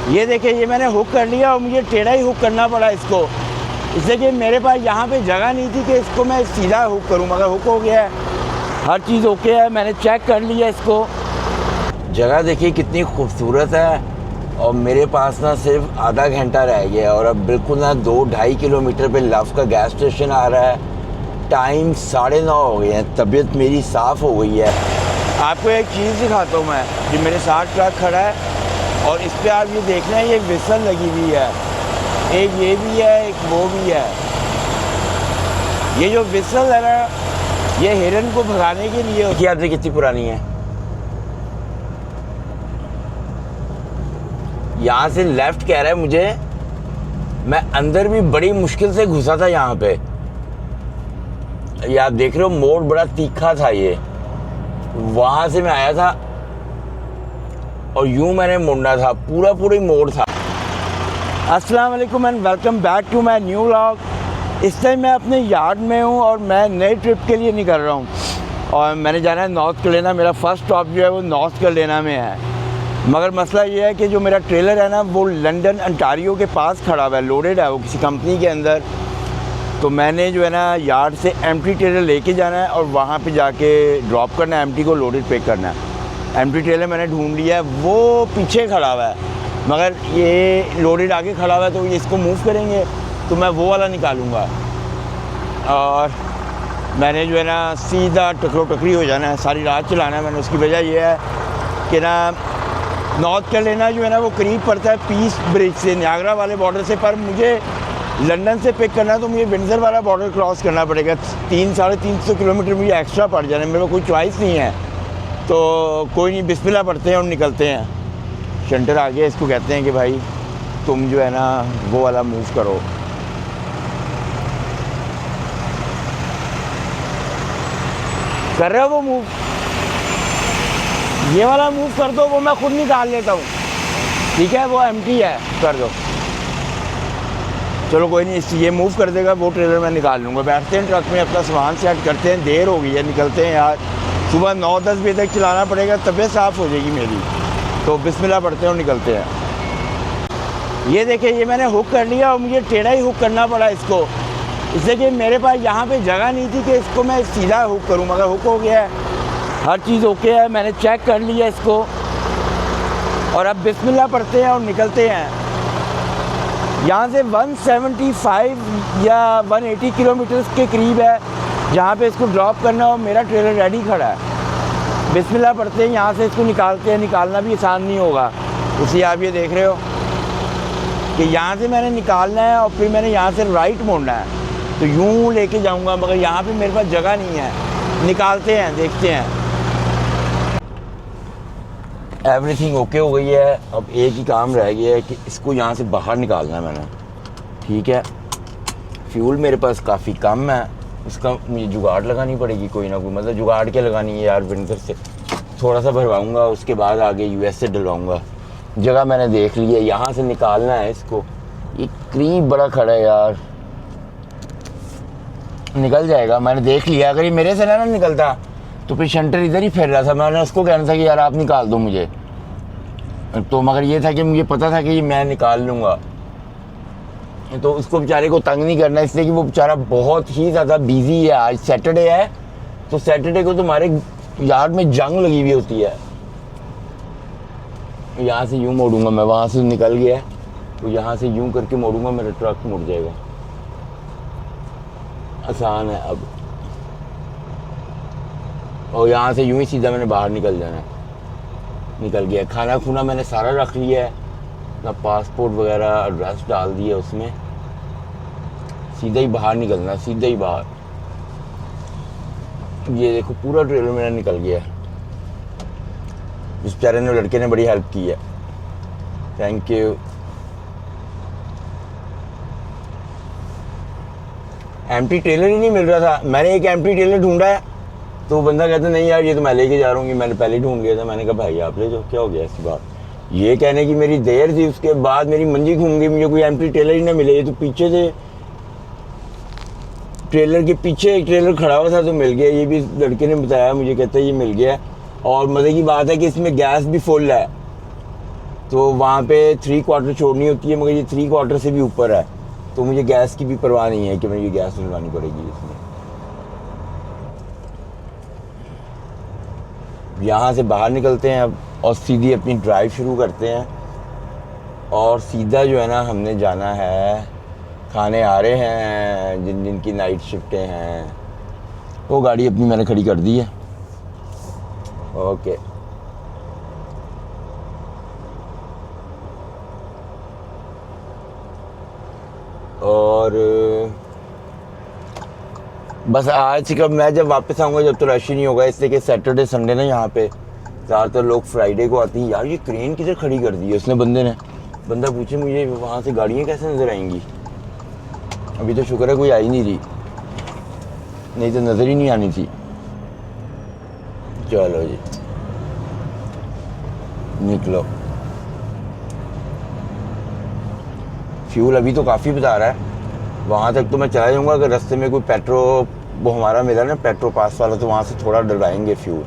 ये देखिए, ये मैंने हुक कर लिया और मुझे टेढ़ा ही हुक करना पड़ा इसको, इसलिए कि मेरे पास यहाँ पे जगह नहीं थी कि इसको मैं सीधा हुक करूँ, मगर हुक हो गया है, हर चीज़ ओके है। मैंने चेक कर लिया इसको। जगह देखिए कितनी खूबसूरत है और मेरे पास ना सिर्फ आधा घंटा रह गया है और अब बिल्कुल ना 2-2.5 किलोमीटर पे लव का गैस स्टेशन आ रहा है। टाइम 9:30 हो गए हैं, तबीयत मेरी साफ़ हो गई है। आपको एक चीज़ दिखाता हूँ मैं, जो मेरे साथ ट्रक खड़ा है और इस पर आप ये देखना है, ये विसल लगी हुई है, एक ये भी है, एक वो भी है। ये जो विसल है ना, ये हिरन को भगाने के लिए होती है। आप देखिए कितनी पुरानी है। यहाँ से लेफ्ट कह रहा है मुझे, मैं अंदर भी बड़ी मुश्किल से घुसा था यहाँ पे। ये आप देख रहे हो, मोड़ बड़ा तीखा था, ये वहाँ से मैं आया था और यूं मैंने मुड़ना था, पूरा मोड़ था। अस्सलाम वालेकुम and welcome back to my new vlog. इस टाइम मैं अपने यार्ड में हूँ और मैं नए ट्रिप के लिए निकल रहा हूँ और मैंने जाना है नॉर्थ कैरोलिना। मेरा फर्स्ट स्टॉप जो है वो नॉर्थ कैरोलिना में है, मगर मसला ये है कि जो मेरा ट्रेलर है ना, वो लंदन अंटारियो के पास खड़ा हुआ है, लोडेड है वो किसी कंपनी के अंदर। तो मैंने जो है ना यार्ड से एम्प्टी ट्रेलर लेके जाना है और वहाँ पे जाके ड्रॉप करना है, एम्प्टी को लोडेड पिक करना है। एम्प्टी ट्रेलर मैंने ढूंढ लिया है, वो पीछे खड़ा हुआ है, मगर ये लोडेड आगे खड़ा हुआ है, तो ये इसको मूव करेंगे तो मैं वो वाला निकालूंगा और मैंने जो है ना सीधा टकरो टकरी हो जाना है, सारी रात चलाना है मैंने। उसकी वजह यह है कि ना नॉर्थ कैरोलिना जो है ना वो करीब पड़ता है पीस ब्रिज से, नियाग्रा वाले बॉर्डर से, पर मुझे लंदन से पिक करना है तो मुझे विंडसर वाला बॉर्डर क्रॉस करना पड़ेगा। 300-350 किलोमीटर मुझे एक्स्ट्रा पड़ जाना है, मेरे को कोई चॉइस नहीं है। तो कोई नहीं, बिस्मिल्लाह पढ़ते हैं और निकलते हैं। शंटर आ गया, इसको कहते हैं कि भाई तुम जो है ना वो वाला मूव करो। कर रहे हो वो मूव, ये वाला मूव कर दो, वो मैं खुद निकाल लेता हूँ, ठीक है? वो एम्प्टी है, कर दो। चलो कोई नहीं, ये मूव कर देगा, वो ट्रेलर मैं निकाल लूँगा। बैठते हैं ट्रक में, अपना सामान सेट करते हैं, देर हो गई है, निकलते हैं यार। सुबह 9-10 बजे तक चलाना पड़ेगा, तबीयत साफ़ हो जाएगी मेरी। तो बिस्मिल्लाह पढ़ते हैं और निकलते हैं। ये देखिए, ये मैंने हुक कर लिया और मुझे टेढ़ा ही हुक करना पड़ा इसको, इसलिए कि मेरे पास यहाँ पे जगह नहीं थी कि इसको मैं सीधा हुक करूँ, मगर हुक हो गया है, हर चीज़ ओके है। मैंने चेक कर लिया इसको और अब बिस्मिल्लाह पढ़ते हैं और निकलते हैं। यहाँ से 175 या 180 किलोमीटर के करीब है जहाँ पे इसको ड्रॉप करना और मेरा ट्रेलर रेडी खड़ा है। बिस्मिल्लाह पढ़ते हैं, यहाँ से इसको निकालते हैं। निकालना भी आसान नहीं होगा, इसलिए आप ये देख रहे हो कि यहाँ से मैंने निकालना है और फिर मैंने यहाँ से राइट मोड़ना है, तो यूँ लेके जाऊँगा, मगर यहाँ पे मेरे पास जगह नहीं है। निकालते हैं, देखते हैं। एवरीथिंग ओके हो गई है, अब एक ही काम रह गया है कि इसको यहाँ से बाहर निकालना है मैंने, ठीक है? फ्यूल मेरे पास काफ़ी कम है, उसका मुझे जुगाड़ लगानी पड़ेगी कोई ना कोई, मतलब जुगाड़ के लगानी है यार। विंडसर से थोड़ा सा भरवाऊँगा, उसके बाद आगे यूएस से डलवाऊँगा। जगह मैंने देख ली है, यहाँ से निकालना है इसको। ये करीब बड़ा खड़ा है यार, निकल जाएगा, मैंने देख लिया। अगर ये मेरे से ना निकलता तो फिर शंटर इधर ही फिर रहा था, मैंने उसको कहना था कि यार आप निकाल दो मुझे, तो मगर ये था कि मुझे पता था कि मैं निकाल लूँगा, तो उसको बेचारे को तंग नहीं करना, इसलिए कि वो बेचारा बहुत ही ज़्यादा बिजी है। आज सैटरडे है, तो सैटरडे को तुम्हारे यार्ड में जंग लगी हुई होती है। यहाँ से यूँ मोड़ूंगा मैं, वहाँ से निकल गया है, तो यहाँ से यूँ करके मोड़ूंगा, मेरा ट्रक मुड़ जाएगा। आसान है अब, और यहाँ से यूँ ही सीधा मैंने बाहर निकल जाना है। निकल गया। खाना खुना मैंने सारा रख लिया है, अपना पासपोर्ट वगैरह एड्रेस डाल दिया उसमें, सीधा ही बाहर निकलना, सीधा ही बाहर। ये देखो पूरा ट्रेलर मेरा निकल गया है। इस बेचारे ने, लड़के ने बड़ी हेल्प की है, थैंक यू। एम्प्टी ट्रेलर ही नहीं मिल रहा था, मैंने एक एम्प्टी ट्रेलर ढूंढा है, तो बंदा कहता नहीं यार ये तो मैं लेके जा रहा हूँ, मैंने पहले ढूंढ लिया था। मैंने कहा भाई आप ले जाओ, क्या हो गया ऐसी बात? ये कहने की मेरी देर थी, उसके बाद मेरी मंजी घूम गई, मुझे कोई एम्प्टी ट्रेलर ही ना मिले। ये तो पीछे से ट्रेलर के पीछे एक ट्रेलर खड़ा हुआ था तो मिल गया, ये भी लड़के ने बताया मुझे, कहता है ये मिल गया। और मज़े की बात है कि इसमें गैस भी फुल है, तो वहाँ पे 3/4 छोड़नी होती है, मगर ये 3/4 से भी ऊपर है, तो मुझे गैस की भी परवाह नहीं है कि मुझे गैस डलवानी पड़ेगी इसमें। यहाँ से बाहर निकलते हैं अब और सीधी अपनी ड्राइव शुरू करते हैं। और सीधा जो है ना, हमने जाना है, खाने आ रहे हैं जिन जिन की नाइट शिफ्टें हैं। वो गाड़ी अपनी मैंने खड़ी कर दी है। ओके, और बस आज का मैं जब वापस आऊँगा जब तो रश ही नहीं होगा, इसलिए कि सैटरडे संडे ना यहाँ पे ज़्यादातर लोग फ्राइडे को आती हैं। यार ये क्रेन किधर खड़ी कर दी है उसने बंदा पूछे मुझे वहाँ से गाड़ियाँ कैसे नज़र आएंगी। अभी तो शुक्र है कोई आई नहीं रही, नहीं तो नज़र ही नहीं आनी थी। चलो जी निकलो। फ्यूल अभी तो काफ़ी बता रहा है, वहाँ तक तो मैं चला जाऊँगा। अगर रास्ते में कोई वो हमारा मिला ना पेट्रो पास वाला, तो वहाँ से थोड़ा डलवाएंगे फ्यूल,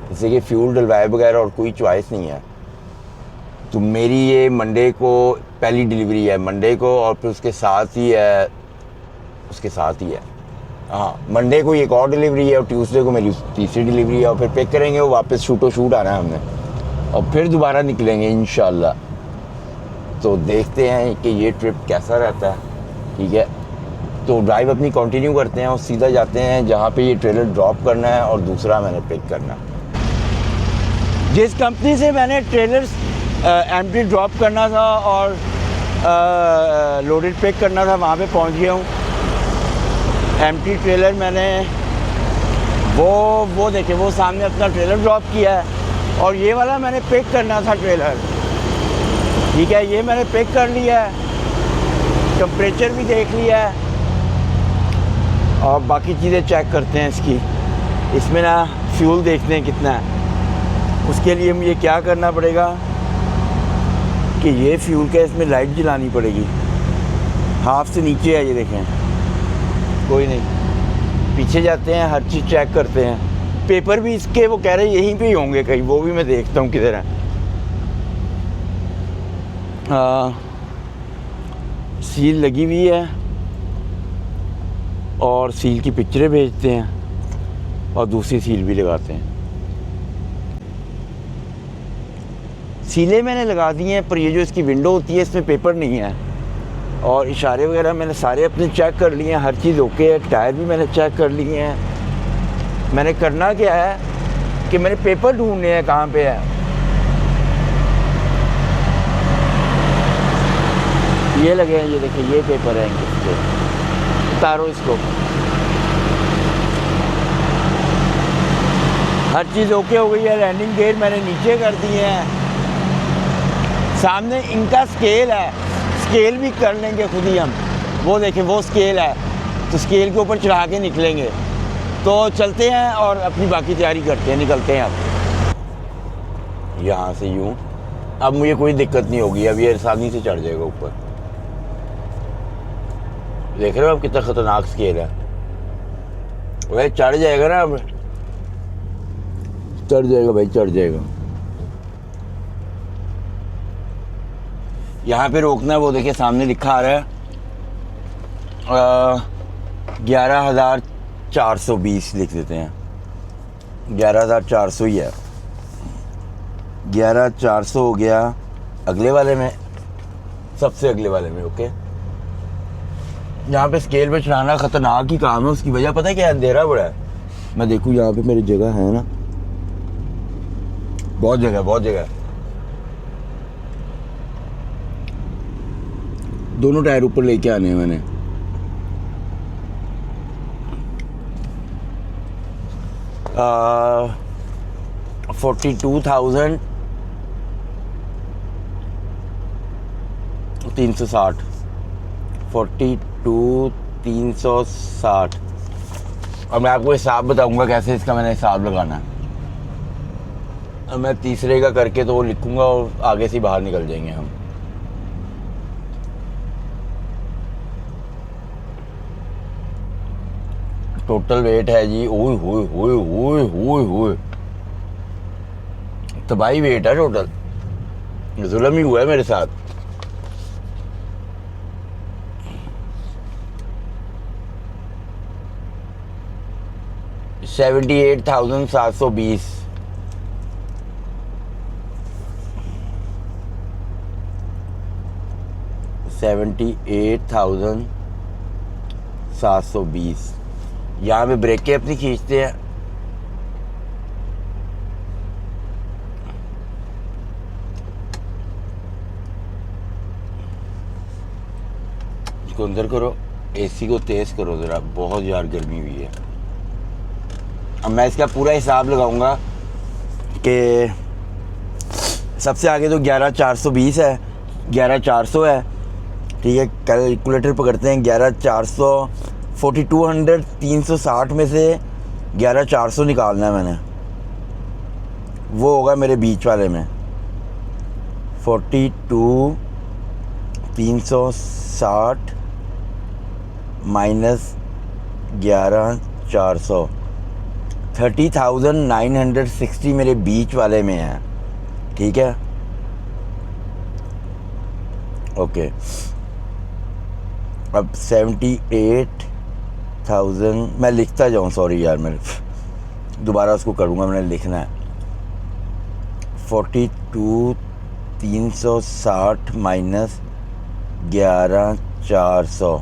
जैसे कि फ्यूल डलवाए बगैर और कोई चॉइस नहीं है। तो मेरी ये मंडे को पहली डिलीवरी है, मंडे को, और फिर उसके साथ ही है हाँ, मंडे को एक और डिलीवरी है और ट्यूसडे को मेरी तीसरी डिलीवरी है। और फिर पिक करेंगे, वो वापस शूट आना है हमने, और फिर दोबारा निकलेंगे इंशाल्लाह। तो देखते हैं कि ये ट्रिप कैसा रहता है। ठीक है, तो ड्राइव अपनी कंटिन्यू करते हैं और सीधा जाते हैं जहाँ पे ये ट्रेलर ड्रॉप करना है और दूसरा मैंने पिक करना। जिस कंपनी से मैंने ट्रेलर एम्प्टी ड्रॉप करना था और लोडेड पिक करना था, वहाँ पे पहुँच गया हूँ। एम्प्टी ट्रेलर मैंने वो देखे, वो सामने अपना ट्रेलर ड्रॉप किया है, और ये वाला मैंने पिक करना था ट्रेलर। ठीक है, ये मैंने पिक कर लिया है, टेम्परेचर भी देख लिया है, और बाकी चीज़ें चेक करते हैं इसकी। इसमें ना फ्यूल देखते हैं कितना है। उसके लिए मुझे क्या करना पड़ेगा कि ये फ्यूल का इसमें लाइट जलानी पड़ेगी। हाफ से नीचे है ये देखें, कोई नहीं। पीछे जाते हैं, हर चीज़ चेक करते हैं। पेपर भी इसके वो कह रहे हैं यहीं पे ही होंगे कहीं, वो भी मैं देखता हूँ किधर है। सील लगी हुई है और सील की पिक्चरें भेजते हैं और दूसरी सील भी लगाते हैं। सीलें मैंने लगा दी हैं, पर ये जो इसकी विंडो होती है इसमें पेपर नहीं है। और इशारे वगैरह मैंने सारे अपने चेक कर लिए हैं, हर चीज़ ओके है। टायर भी मैंने चेक कर लिए हैं। मैंने करना क्या है कि मैंने पेपर ढूंढने हैं कहाँ पे है। ये लगे हैं, ये देखिए, ये पेपर है इनके। उतारो इसको। हर चीज़ ओके हो गई है। लैंडिंग गेयर मैंने नीचे कर दिए हैं। सामने इनका स्केल है, स्केल भी कर लेंगे खुद ही हम। वो देखें, वो स्केल है, तो स्केल के ऊपर चढ़ा के निकलेंगे। तो चलते हैं और अपनी बाकी तैयारी करते हैं, निकलते हैं अब यहाँ से यूँ। अब मुझे कोई दिक्कत नहीं होगी, अब ये आसानी से चढ़ जाएगा ऊपर। देख रहे हो अब कितना खतरनाक स्केल है। वह चढ़ जाएगा ना, अब चढ़ जाएगा भाई, चढ़ जाएगा। यहाँ पे रोकना, वो देखिए सामने लिखा आ रहा है 11,420 लिख देते हैं। 11,400 ही है। 11,400 हो गया अगले वाले में, सबसे अगले वाले में। ओके, यहाँ पे स्केल पे चढ़ाना खतरनाक ही काम है। उसकी वजह पता है क्या है? अंधेरा बड़ा है। मैं देखूँ यहाँ पे मेरी जगह है ना, बहुत जगह है। दोनों टायर ऊपर लेके आने हैं मैंने। आ, 42,360 42,360। अब मैं आपको हिसाब बताऊंगा कैसे इसका मैंने हिसाब लगाना है। अब मैं तीसरे का करके तो वो लिखूंगा और आगे से बाहर निकल जाएंगे हम। टोटल वेट है जी, ओए होए होए होए होए होए, तबाही वेट है टोटल। जुल्म ही हुआ है मेरे साथ। $78,720। $78,720। यहाँ पे ब्रेकें अपनी खींचते हैं। इसको अंदर करो, एसी को तेज करो ज़रा, बहुत यार गर्मी हुई है। अब मैं इसका पूरा हिसाब लगाऊंगा कि सबसे आगे तो 11,420 है, 11,400 है, ठीक है। कैलकुलेटर पकड़ते हैं, 11,400 4200 360 में से 11,400 निकालना है मैंने, वो होगा मेरे बीच वाले में 42 360 माइनस 11,400 30,960 मेरे बीच वाले में है, ठीक है। ओके, अब 78,000 मैं लिखता जाऊँ, सॉरी यार, मैं दोबारा उसको करूँगा, मैंने लिखना है। 42 360 माइनस 11,400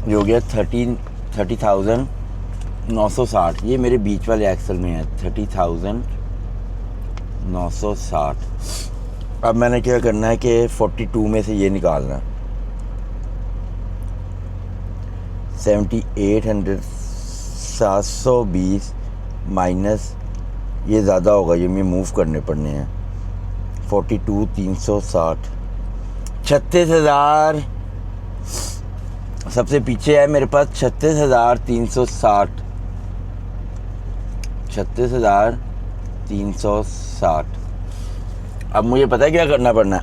ये हो गया 30,960। ये मेरे बीच वाले एक्सल में है 30,960। अब मैंने क्या करना है कि 42 में से ये निकालना है 7800 720 माइनस, ये ज़्यादा होगा, ये मैं मूव करने पड़ने हैं। 42 360 36,000 सबसे पीछे है मेरे पास 36,360 36,360। अब मुझे पता है क्या करना पड़ना है।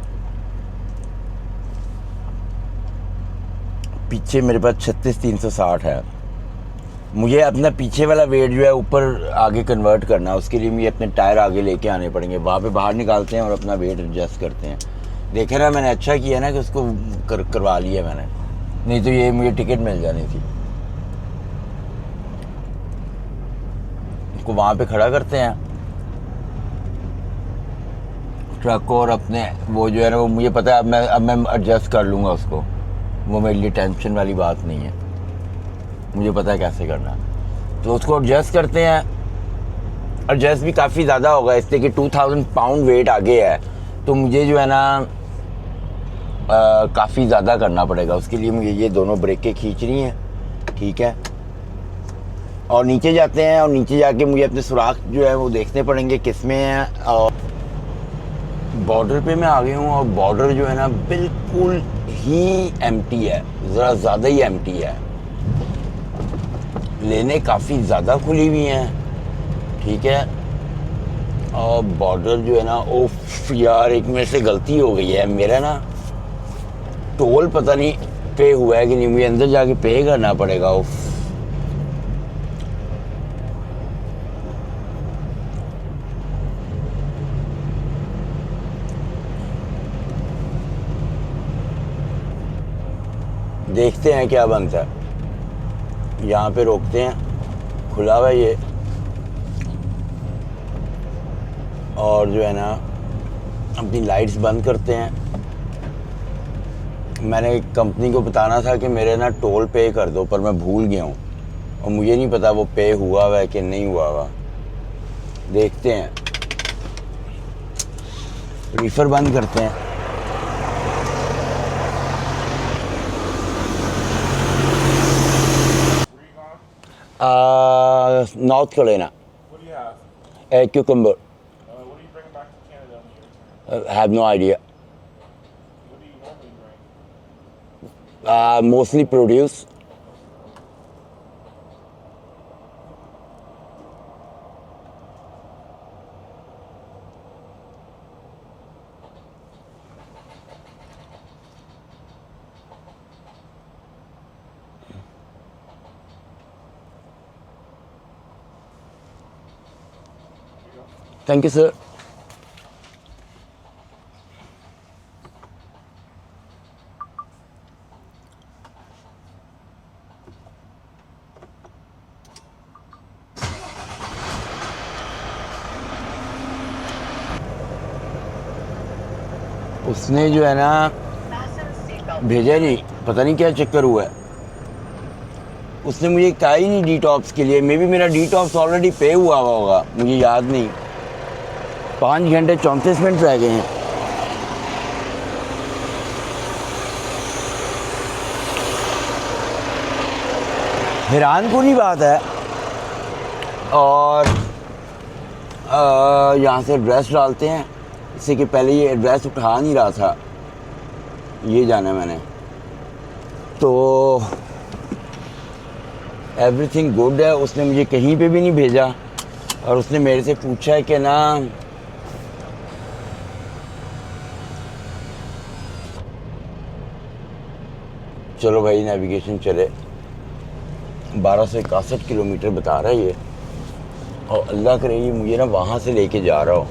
पीछे मेरे पास 36,360 है, मुझे अपना पीछे वाला वेट जो है ऊपर आगे कन्वर्ट करना है। उसके लिए मुझे अपने टायर आगे लेके आने पड़ेंगे, वहाँ पे बाहर निकालते हैं और अपना वेट एडजस्ट करते हैं। देखे ना, मैंने अच्छा किया ना कि उसको करवा लिया मैंने, नहीं तो ये मुझे टिकट मिल जानी थी। उसको वहाँ पे खड़ा करते हैं ट्रक को, और अपने वो जो है ना, वो मुझे पता है अब मैं एडजस्ट कर लूँगा उसको, वो मेरे लिए टेंशन वाली बात नहीं है, मुझे पता है कैसे करना। तो उसको एडजस्ट करते हैं। एडजस्ट भी काफ़ी ज़्यादा होगा इसलिए कि 2000 पाउंड वेट आगे है, तो मुझे जो है ना काफ़ी ज़्यादा करना पड़ेगा। उसके लिए मुझे ये दोनों ब्रेकें खींचनी हैं, ठीक है। और नीचे जाते हैं, और नीचे जाके मुझे अपने सुराख जो है वो देखने पड़ेंगे किस में है। और बॉर्डर पे मैं आ गया हूँ, और बॉर्डर जो है ना बिल्कुल ही एम्प्टी है, ज़रा ज़्यादा ही एम्प्टी है। लेने काफ़ी ज़्यादा खुली हुई हैं, ठीक है। और बॉर्डर जो है ना, ओफ यार, एक मेरे से गलती हो गई है। मेरा ना टोल पता नहीं पे हुआ है कि नहीं, मुझे अंदर जाके पे करना पड़ेगा। ओफ, देखते हैं क्या बनता है। यहाँ पे रोकते हैं, खुला हुआ है ये, और जो है ना अपनी लाइट्स बंद करते हैं। मैंने कंपनी को बताना था कि मेरे ना टोल पे कर दो, पर मैं भूल गया हूँ, और मुझे नहीं पता वो पे हुआ हुआ है कि नहीं हुआ हुआ। देखते हैं, रीफर बंद करते हैं। North Carolina. What do you have? Cucumber. What are you bringing back to Canada in the year? Have no idea. What do you normally bring? Mostly produce. Thank you, sir. उसने जो है ना भेजा नहीं, पता नहीं क्या चक्कर हुआ है। उसने मुझे कहा ही नहीं डिटॉक्स के लिए। मे बी मेरा डिटॉक्स ऑलरेडी पे हुआ होगा, मुझे याद नहीं। 5 घंटे 34 मिनट रह गए हैं। हैरान कुनी बात है। और यहाँ से एड्रेस डालते हैं, इससे कि पहले ये एड्रेस उठा नहीं रहा था, ये जाना है मैंने। तो एवरीथिंग गुड है, उसने मुझे कहीं पे भी नहीं भेजा। और उसने मेरे से पूछा है कि ना चलो भाई नेविगेशन चले। 1261 किलोमीटर बता रहा है ये, और अल्लाह करे ये मुझे ना वहाँ से लेके जा रहा हो।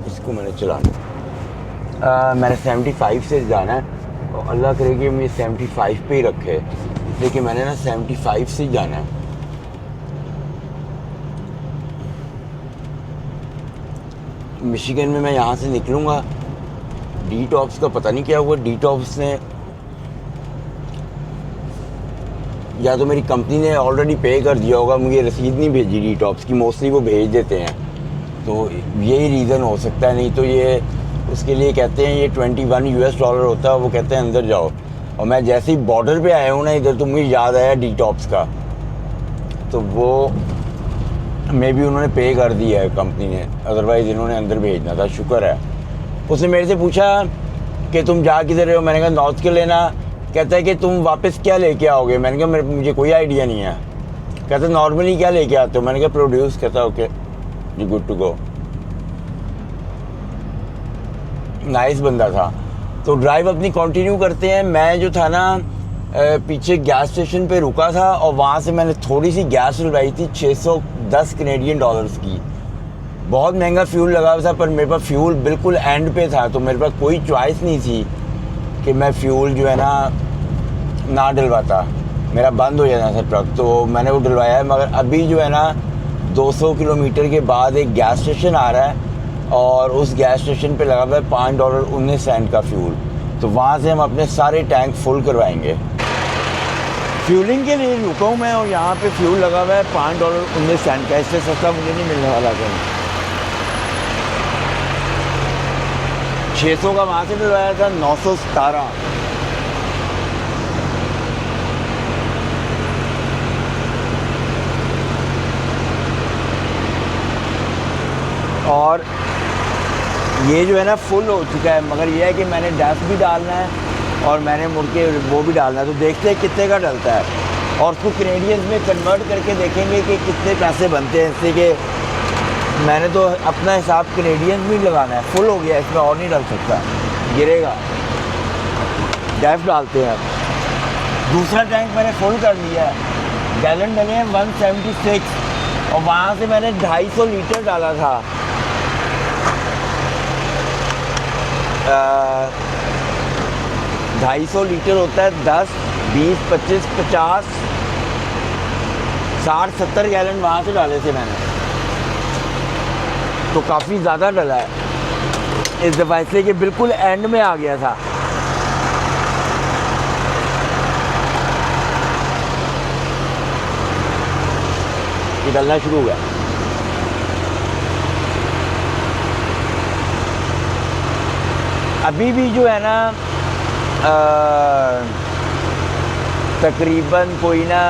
इसको मैंने चलाना, मैंने 75 से जाना है, और अल्लाह करे कि मुझे 75 पे ही रखे, लेकिन मैंने ना 75 से जाना है। मिशिगन में मैं यहाँ से निकलूँगा। डिटॉक्स का पता नहीं क्या हुआ। डिटॉक्स ने या तो मेरी कंपनी ने ऑलरेडी पे कर दिया होगा, मुझे रसीद नहीं भेजी डिटॉक्स की। मोस्टली वो भेज देते हैं, तो यही रीज़न हो सकता है। नहीं तो ये उसके लिए कहते हैं ये $21 होता है, वो कहते हैं अंदर जाओ। और मैं जैसे ही बॉर्डर पे आया हूँ ना इधर, तो मुझे याद आया डिटॉक्स का, तो वो मे बी उन्होंने पे कर दिया है कंपनी ने, अदरवाइज़ इन्होंने अंदर भेजना था। शुक्र है। उसने मेरे से पूछा कि तुम जा किधर रहे हो, मैंने कहा नॉर्थ कैरोलिना। कहता है कि तुम वापस क्या लेके आओगे, मैंने कहा मुझे कोई आइडिया नहीं है। कहता नॉर्मली क्या लेके आते हो, मैंने कहा प्रोड्यूस। कहता okay you good to go. Nice बंदा था। तो ड्राइव अपनी कंटिन्यू करते हैं। मैं जो था ना पीछे गैस स्टेशन पे रुका था, और वहाँ से मैंने थोड़ी सी गैस डलवाई थी 610 कनेडियन डॉलर्स की। बहुत महंगा फ्यूल लगा हुआ था, पर मेरे पास फ्यूल बिल्कुल एंड पे था, तो मेरे पास कोई चॉइस नहीं थी कि मैं फ्यूल जो है ना डलवाता, मेरा बंद हो जाना था ट्रक। तो मैंने वो डलवाया है। मगर अभी जो है ना 200 किलोमीटर के बाद एक गैस स्टेशन आ रहा है, और उस गैस स्टेशन पे लगा हुआ है $5.19 का फ्यूल। तो वहाँ से हम अपने सारे टैंक फुल करवाएंगे। फ्यूलिंग के लिए रुका हूँ मैं, और यहाँ पे फ्यूल लगा हुआ है $5.19 का। इससे सस्ता मुझे नहीं मिलने वाला कहीं। 600 का वहाँ से डलवाया था, 917। और ये जो है ना फुल हो चुका है, मगर ये है कि मैंने डैश भी डालना है और मैंने मुड़ के वो भी डालना है। तो देखते हैं कितने का डलता है, और उसको कैनेडियंस में कन्वर्ट करके देखेंगे कि कितने पैसे बनते हैं। इससे कि मैंने तो अपना हिसाब कैनेडियंस में लगाना है। फुल हो गया, इसमें और नहीं डल सकता, गिरेगा। डैश डालते हैं। दूसरा टैंक मैंने फुल कर लिया है, गैलन डले हैं 176, और वहाँ से मैंने 250 लीटर डाला था। 250 लीटर होता है 10, 20, 25, 50, 60, 70 गैलन वहाँ से डाले थे मैंने। तो काफ़ी ज़्यादा डला है इस दफ़ा, इसलिए कि बिल्कुल एंड में आ गया था। निकलना शुरू हो गया। अभी भी जो है ना तकरीबन कोई ना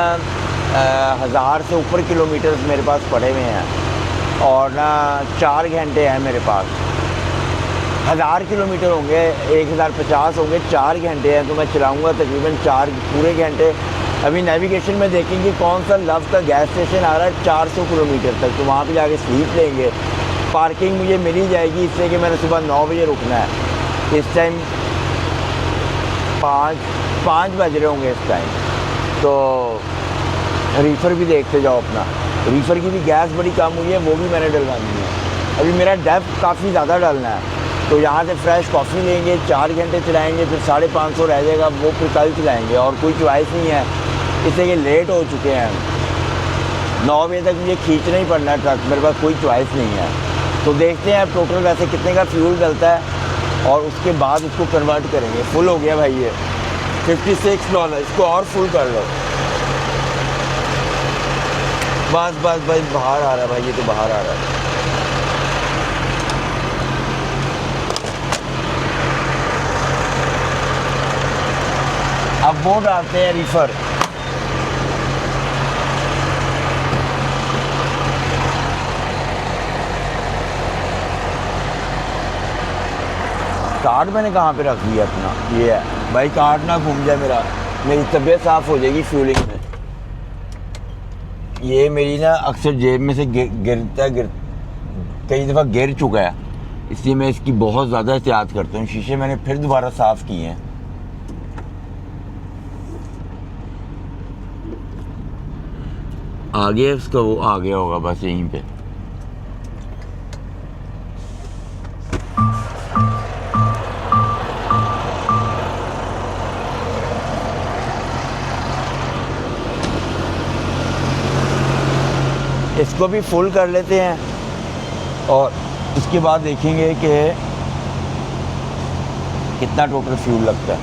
1000 से ऊपर किलोमीटर्स मेरे पास पड़े हुए हैं, और ना 4 घंटे हैं मेरे पास। 1000 किलोमीटर होंगे, 1050 होंगे, 4 घंटे हैं। तो मैं चलाऊँगा तकरीबन 4 पूरे घंटे। अभी नेविगेशन में देखेंगे कौन सा लव का गैस स्टेशन आ रहा है 400 किलोमीटर तक, तो वहाँ पे जाके स्लीप लेंगे। पार्किंग मुझे मिल ही जाएगी, इसलिए कि मैंने सुबह 9 बजे रुकना है। इस टाइम 5 बज रहे होंगे इस टाइम। तो रीफ़र भी देखते जाओ अपना। रीफ़र की भी गैस बड़ी कम हुई है, वो भी मैंने डलवानी है। अभी मेरा डेप्थ काफ़ी ज़्यादा डालना है, तो यहाँ से फ्रेश कॉफ़ी लेंगे, 4 घंटे चलाएँगे, फिर 550 रह जाएगा, वो फिर कल चलाएँगे। और कोई चॉइस नहीं है, इससे कि लेट हो चुके हैं। 9 बजे तक मुझे खींचना ही पड़ना है ट्रक, मेरे पास कोई चॉइस नहीं है। तो देखते हैं अब टोटल वैसे कितने का फ्यूल डलता है और उसके बाद उसको कन्वर्ट करेंगे। फुल हो गया भाई ये $56, इसको और फुल कर लो। बस बस भाई बाहर आ रहा है भाई, ये तो बाहर आ रहा है। अब वो डालते हैं रीफर। कार्ड मैंने कहाँ पे रख दिया अपना, ये है भाई, कार्ड ना घूम जाए मेरा, मेरी तबीयत साफ़ हो जाएगी फ्यूलिंग में। ये मेरी ना अक्सर जेब में से गिरता कई दफ़ा गिर चुका है, इसलिए मैं इसकी बहुत ज़्यादा एहतियात करता हूँ। शीशे मैंने फिर दोबारा साफ़ किए हैं। आगे उसका वो आ गया होगा बस यहीं पे। इसको भी फुल कर लेते हैं और इसके बाद देखेंगे कि कितना टोटल फ्यूल लगता है।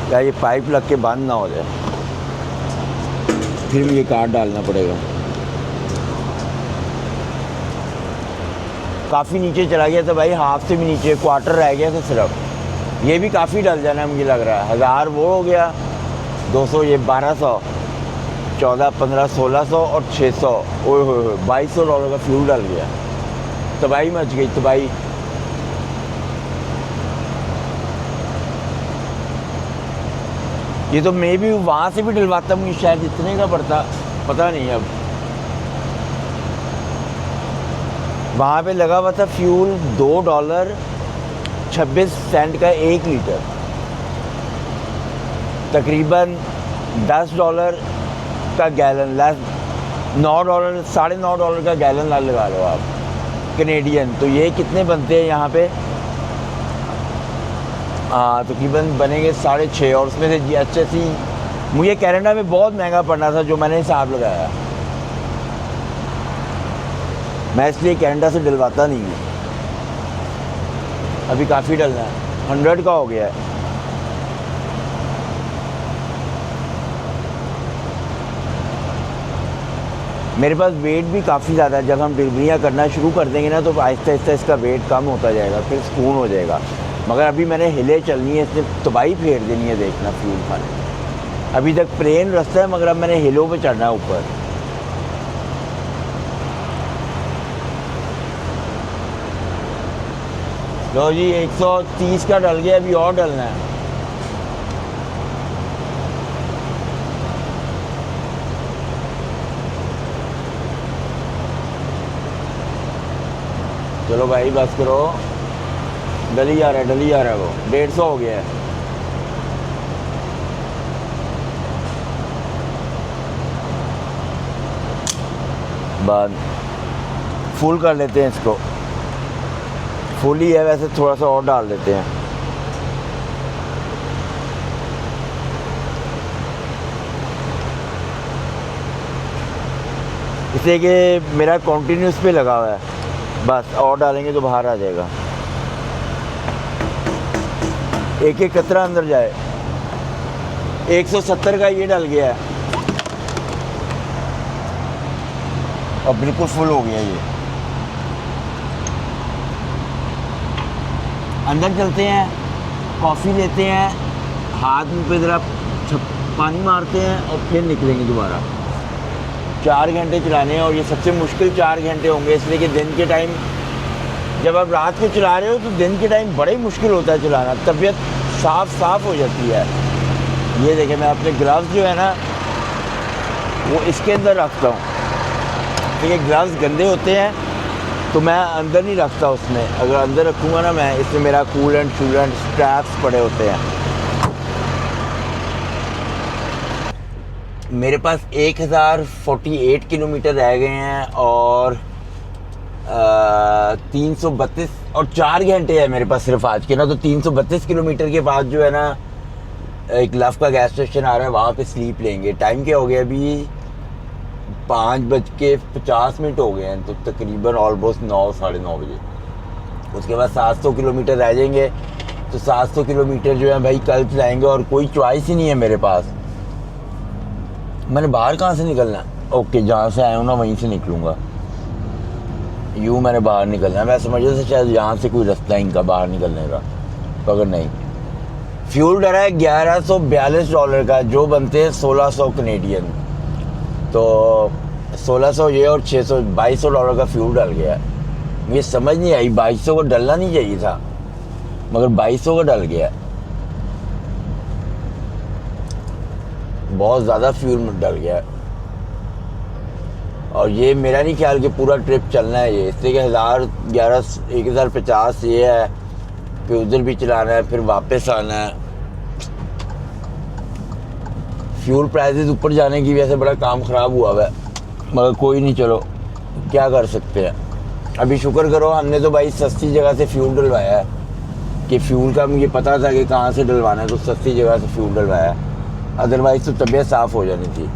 क्या ये पाइप लग के बंद ना हो जाए, फिर भी ये कार्ड डालना पड़ेगा। काफ़ी नीचे चला गया था भाई, हाफ से भी नीचे, क्वार्टर रह गया था सिर्फ। ये भी काफ़ी डल जाना है मुझे लग रहा है। 1000 वो हो गया, 200 ये, 1200, 14, 15, 1600 और 600, ओए होए $2200 का फ्यूल डल गया। तबाही मच गई, तबाही। ये तो मैं भी वहाँ से भी डलवाता, मुझे शायद इतने का पड़ता, पता नहीं। अब वहाँ पे लगा हुआ था फ्यूल $2.26 का 1 लीटर, तकरीबन $10 का गैलन, $9, $9.5 का गैलन लगा लो आप कनेडियन। तो ये कितने बनते हैं यहाँ पे? हाँ, तकरीबन बनेंगे 6.5। और उसमें से GHS मुझे कनाडा में बहुत महंगा पड़ना था, जो मैंने हिसाब लगाया। मैं इसलिए कनाडा से डलवाता नहीं हूँ। अभी काफ़ी डलना है, 100 का हो गया है। मेरे पास वेट भी काफ़ी ज़्यादा है। जब हम डिलीवरियाँ करना शुरू कर देंगे ना, तो आहिस्ता आहिस्ता इसका वेट कम होता जाएगा, फिर सुकून हो जाएगा। मगर अभी मैंने हिले चलनी है, इसने तबाही फेर देनी है, देखना फ्यूल खाने। अभी तक प्लेन रास्ता है, मगर अब मैंने हिलों पे चढ़ना है ऊपर। लो जी, 130 का डल गया, अभी और डलना है। चलो भाई बस करो, डली जा रहा है, डली जा रहा है। वो 150 हो गया है। बाद फुल कर लेते हैं इसको। फुल ही है वैसे, थोड़ा सा और डाल देते हैं। इसलिए कि मेरा कॉन्टीन्यूस पे लगा हुआ है, बस और डालेंगे तो बाहर आ जाएगा। एक एक कतरा अंदर जाए। 170 का ये डल गया है और बिल्कुल फुल हो गया ये। अंदर चलते हैं, कॉफ़ी लेते हैं, हाथ मुँह पे ज़रा पानी मारते हैं और फिर निकलेंगे दोबारा। 4 घंटे चलाने हैं और ये सबसे मुश्किल 4 घंटे होंगे, इसलिए कि दिन के टाइम जब आप रात को चला रहे हो तो दिन के टाइम बड़ा ही मुश्किल होता है चलाना, तबीयत साफ हो जाती है। ये देखें, मैं अपने ग्लव्स जो है ना वो इसके अंदर रखता हूँ, तो ये ग्लव्स गंदे होते हैं तो मैं अंदर नहीं रखता उसमें। अगर अंदर रखूँगा ना मैं, इसमें मेरा कूलेंट शूलेंट स्ट्रैप्स पड़े होते हैं। मेरे पास 1048 किलोमीटर रह गए हैं और 332 और 4 घंटे है मेरे पास सिर्फ आज के ना। तो 332 किलोमीटर के बाद जो है ना एक लव का गैस स्टेशन आ रहा है, वहाँ पे स्लीप लेंगे। टाइम क्या हो गया अभी? 5:50 हो गए हैं, तो तकरीबन ऑलमोस्ट 9 साढ़े 9 बजे। उसके बाद 700 किलोमीटर रह जाएंगे। तो 700 किलोमीटर जो है भाई कल जाएंगे और कोई चॉइस ही नहीं है मेरे पास। मैंने बाहर कहाँ से निकलना है? ओके, जहाँ से आया हूँ ना वहीं से निकलूँगा। यूँ मैंने बाहर निकलना है। मैं समझ रहा था शायद यहाँ से कोई रास्ता इनका बाहर निकलने का, मगर नहीं। फ्यूल डरा है $1142 का, जो बनते हैं 1600 कनेडियन। तो 1600 ये और 600 $2200 का फ्यूल डल गया। मुझे समझ नहीं आई, 2200 को डलना नहीं चाहिए था, मगर 2200 का डल गया। बहुत ज़्यादा फ्यूल डल गया। और ये मेरा नहीं ख्याल कि पूरा ट्रिप चलना है ये, इसलिए कि 1050 ये है, फिर उधर भी चलाना है, फिर वापस आना है। फ्यूल प्राइसेस ऊपर जाने की वजह से बड़ा काम ख़राब हुआ है, मगर कोई नहीं, चलो क्या कर सकते हैं। अभी शुक्र करो हमने तो भाई सस्ती जगह से फ्यूल डलवाया है, कि फ्यूल का मुझे पता था कि कहाँ से डलवाना है, तो सस्ती जगह से फ्यूल डलवाया। अदरवाइज़ तो तबीयत साफ़ हो जानी थी।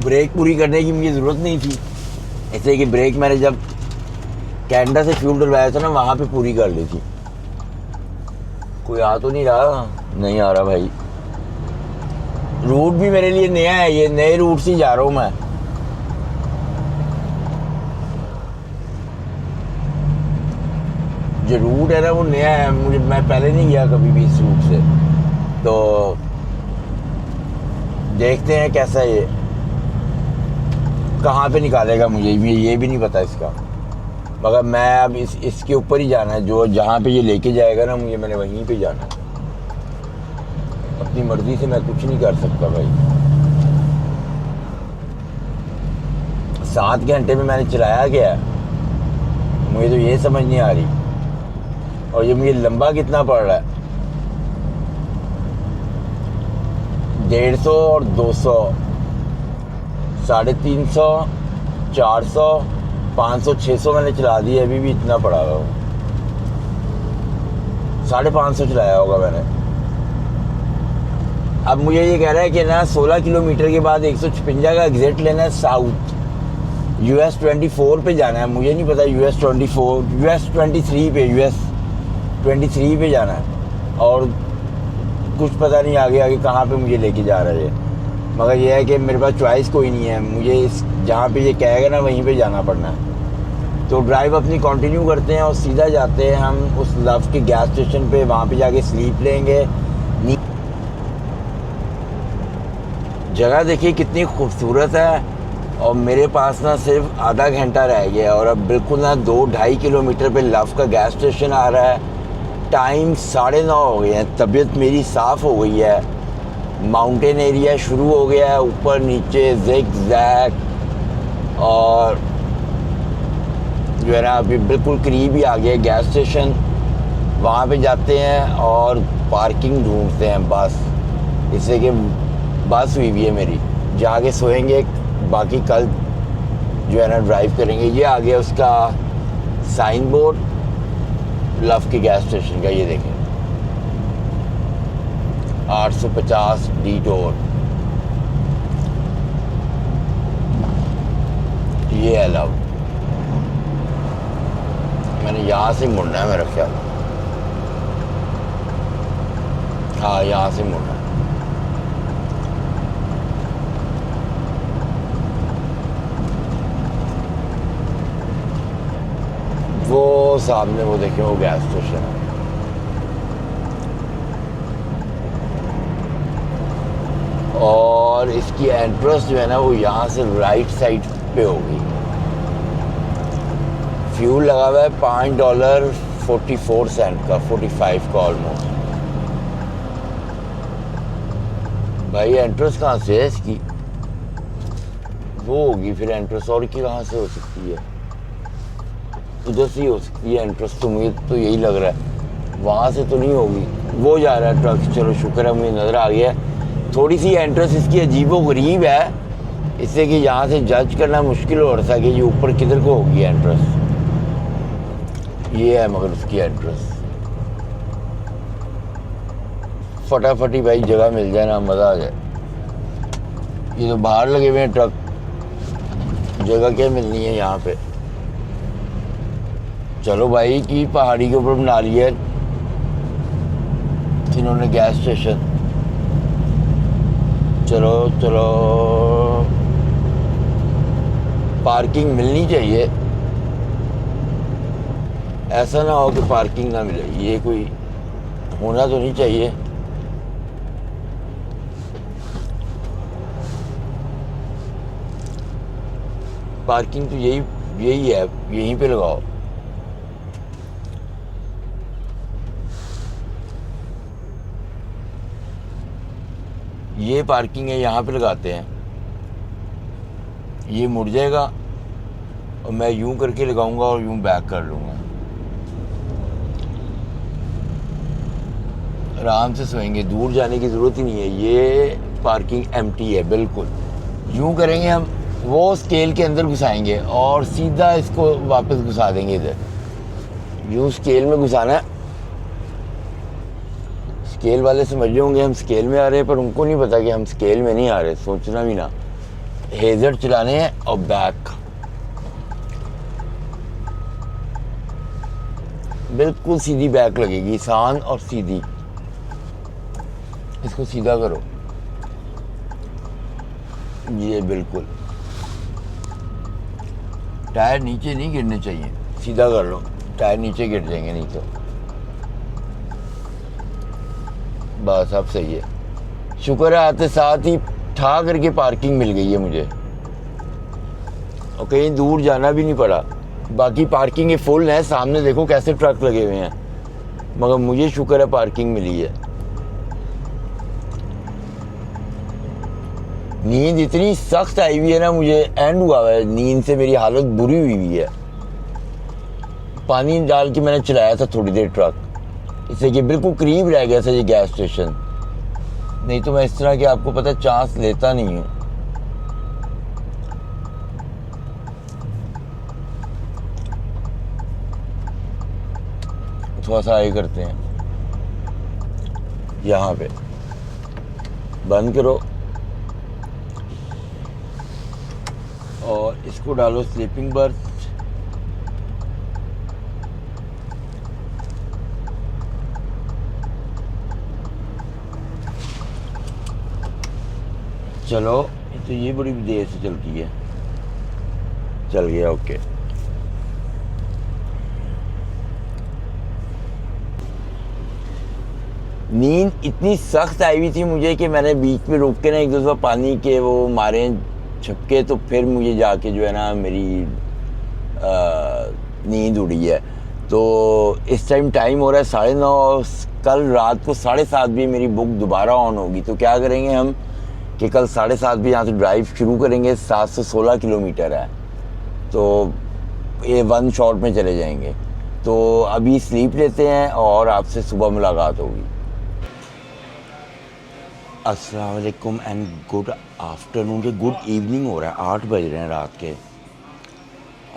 ब्रेक पूरी करने की मुझे ज़रूरत नहीं थी, इसलिए कि ब्रेक मैंने जब कनाडा से फ्यूल डलवाया था ना, वहाँ पे पूरी कर ली थी। कोई आ तो नहीं रहा? नहीं आ रहा भाई। रूट भी मेरे लिए नया है, ये नए रूट से जा रहा हूँ मैं। जो रूट है ना वो नया है, मुझे, मैं पहले नहीं गया कभी भी इस रूट से। तो देखते हैं कैसा ये कहाँ पे निकालेगा मुझे, ये भी नहीं पता इसका। मगर मैं अब इसके ऊपर ही जाना है, जो जहाँ पे ये लेके जाएगा ना मुझे, मैंने वहीं पे जाना है। अपनी मर्जी से मैं कुछ नहीं कर सकता भाई। 7 घंटे में मैंने चलाया क्या, मुझे तो ये समझ नहीं आ रही। और ये मुझे लंबा कितना पड़ रहा है? 150 और 200, 350, 400, 500, 600 मैंने चला दिया, अभी भी इतना पड़ा हुआ। 550 चलाया होगा मैंने। अब मुझे ये कह रहा है कि ना 16 किलोमीटर के बाद 156 का एग्जिट लेना है साउथ, US 24 पे जाना है। मुझे नहीं पता US 24, US 23 पे, US 23 पे जाना है। और कुछ पता नहीं आगे आगे कहाँ पे मुझे लेके जा रहा है। मगर ये है कि मेरे पास चॉइस कोई नहीं है, मुझे इस जहाँ पे ये कहेगा ना वहीं पे जाना पड़ना है। तो ड्राइव अपनी कंटिन्यू करते हैं और सीधा जाते हैं हम उस लव के गैस स्टेशन पे। वहाँ पे जाके स्लीप लेंगे। जगह देखिए कितनी खूबसूरत है। और मेरे पास ना सिर्फ आधा घंटा रह गया और अब बिल्कुल ना 2-2.5 किलोमीटर पे लव का गैस स्टेशन आ रहा है। टाइम 9:30 हो गए हैं। तबीयत मेरी साफ़ हो गई है। माउंटेन एरिया शुरू हो गया है, ऊपर नीचे ज़िग ज़ैग, और जो है ना अभी बिल्कुल करीब ही आ गया गैस स्टेशन। वहाँ पे जाते हैं और पार्किंग ढूंढते हैं बस, इससे कि बस हुई भी है मेरी, जाके सोएंगे, बाकी कल जो है ना ड्राइव करेंगे। ये आ गया उसका साइन बोर्ड लव के गैस स्टेशन का, ये देखें 850 डिटोर, ये है लव। मैंने यहाँ से मुड़ना है मेरा ख्याल, हाँ यहाँ से मुड़ना है। वो सामने वो देखें, वो गैस स्टेशन है। और इसकी एंट्रेंस जो है ना वो यहाँ से राइट साइड पे होगी। फ्यूल लगा हुआ है $5.44 का, 45 का ऑलमोस्ट। भाई एंट्रेंस कहाँ से है इसकी? वो होगी फिर एंट्रेंस, और की कहाँ से हो सकती है? उधर से ही हो सकती है एंट्रेंस, तो मुझे तो यही लग रहा है। वहाँ से तो नहीं होगी, वो जा रहा है ट्रक। चलो शुक्र है मुझे नज़र आ गया। थोड़ी सी एंट्रेंस इसकी अजीबो गरीब है, इससे कि यहाँ से जज करना मुश्किल हो रहा था कि ये ऊपर किधर को होगी एंट्रेंस। ये है मगर उसकी एंट्रेंस। फटाफटी भाई जगह मिल जाए ना, मज़ा आ जाए। ये तो बाहर लगे हुए हैं ट्रक, जगह क्या मिलनी है यहाँ पे। चलो भाई की पहाड़ी के ऊपर बना लिया है इन्होंने गैस स्टेशन। चलो चलो, पार्किंग मिलनी चाहिए, ऐसा ना हो कि पार्किंग ना मिले। ये कोई होना तो नहीं चाहिए। पार्किंग तो यही है, यहीं पे लगाओ। ये पार्किंग है, यहाँ पे लगाते हैं। ये मुड़ जाएगा और मैं यूं करके लगाऊंगा और यूं बैक कर लूँगा। आराम से सोएंगे, दूर जाने की ज़रूरत ही नहीं है। ये पार्किंग एम्प्टी है बिल्कुल। यूं करेंगे हम, वो स्केल के अंदर घुसाएंगे और सीधा इसको वापस घुसा देंगे इधर। यूं स्केल में घुसाना है। स्केल वाले समझ रहे होंगे हम स्केल में आ रहे हैं, पर उनको नहीं पता कि हम स्केल में नहीं आ रहे, सोचना भी ना। हेजर चलाने हैं और बैक, बिल्कुल सीधी बैक लगेगी, आसान और सीधी। इसको सीधा करो, ये बिल्कुल। टायर नीचे नहीं गिरने चाहिए, सीधा कर लो, टायर नीचे गिर जाएंगे नहीं तो। बस अब सही है। शुक्र है आते साथ ही ठा करके पार्किंग मिल गई है मुझे और कहीं दूर जाना भी नहीं पड़ा। बाकी पार्किंग ये फुल है, सामने देखो कैसे ट्रक लगे हुए हैं, मगर मुझे शुक्र है पार्किंग मिली है। नींद इतनी सख्त आई हुई है ना, मुझे एंड हुआ है नींद से, मेरी हालत बुरी हुई है। पानी डाल के मैंने चलाया था थोड़ी देर ट्रक, इससे कि बिल्कुल करीब रह गया था ये गैस स्टेशन। नहीं तो मैं इस तरह के आपको पता चांस लेता नहीं हूँ। थोड़ा सा आगे करते हैं, यहाँ पे बंद करो और इसको डालो स्लीपिंग बर्थ। चलो, तो ये बड़ी देर से चलती है। चल गया, ओके। नींद इतनी सख्त आई हुई थी मुझे कि मैंने बीच में रुक के ना एक दो पानी के वो मारे छपके, तो फिर मुझे जाके जो है ना मेरी नींद उड़ी है। तो इस टाइम हो रहा है 9:30। कल रात को 7:30 भी मेरी बुक दोबारा ऑन होगी। तो क्या करेंगे हम कि कल 7:30 भी यहाँ से ड्राइव शुरू करेंगे। 716 किलोमीटर है, तो ये वन शॉट में चले जाएंगे। तो अभी स्लीप लेते हैं और आपसे सुबह मुलाकात होगी। अस्सलाम वालेकुम एंड गुड आफ्टरनून के गुड इवनिंग हो रहा है, 8 बज रहे हैं रात के।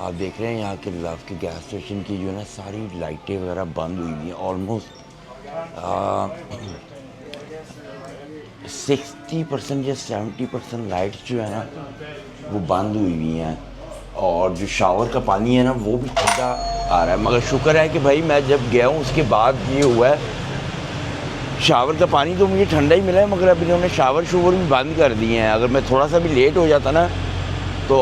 आप देख रहे हैं यहाँ के लव के गैस स्टेशन की जो है ना सारी लाइटें वगैरह बंद हुई हुई हैं। ऑलमोस्ट 60% या 70% लाइट्स जो है ना वो बंद हुई हुई हैं, और जो शावर का पानी है ना वो भी ठंडा आ रहा है। मगर शुक्र है कि भाई मैं जब गया हूँ उसके बाद ये हुआ है, शावर का पानी तो मुझे ठंडा ही मिला है, मगर अब इन्होंने शावर भी बंद कर दिए हैं। अगर मैं थोड़ा सा भी लेट हो जाता ना तो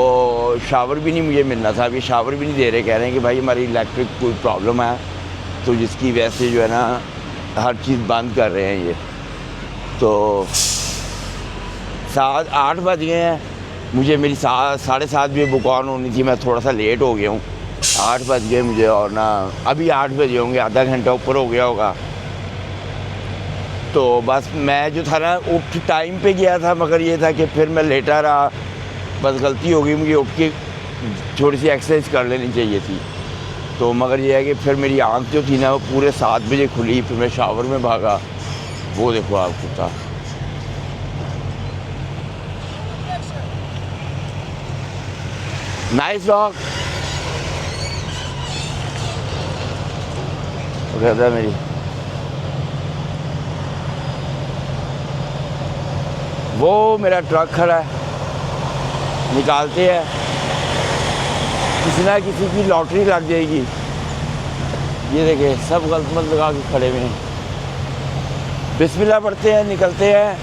शावर भी नहीं मुझे मिलना था। अभी शावर भी नहीं दे रहे, कह रहे हैं कि भाई हमारी इलेक्ट्रिक कोई प्रॉब्लम है, तो जिसकी वजह से जो है ना हर चीज़ बंद कर रहे हैं ये। तो 7-8 बज गए हैं, मुझे मेरी 7:30 भी बुक ऑन होनी थी, मैं थोड़ा सा लेट हो गया हूँ। 8 बज गए मुझे, और ना अभी 8 बजे होंगे, आधा घंटा ऊपर हो गया होगा। तो बस मैं जो था ना उठ टाइम पे गया था, मगर ये था कि फिर मैं लेटा रहा। बस गलती हो गई, मुझे उठ के थोड़ी सी एक्सरसाइज कर लेनी चाहिए थी। तो मगर ये है कि फिर मेरी आँख जो थी ना वो पूरे 7 बजे खुली, फिर मैं शावर में भागा। वो देखो आप कुत्ता। Nice dog. कहता है मेरी वो मेरा ट्रक खड़ा है, निकालते हैं, किसी ना किसी की लॉटरी लग जाएगी। ये देखे सब गलत मत लगा के खड़े हुए हैं। बिस्मिल्लाह पढ़ते हैं, निकलते हैं।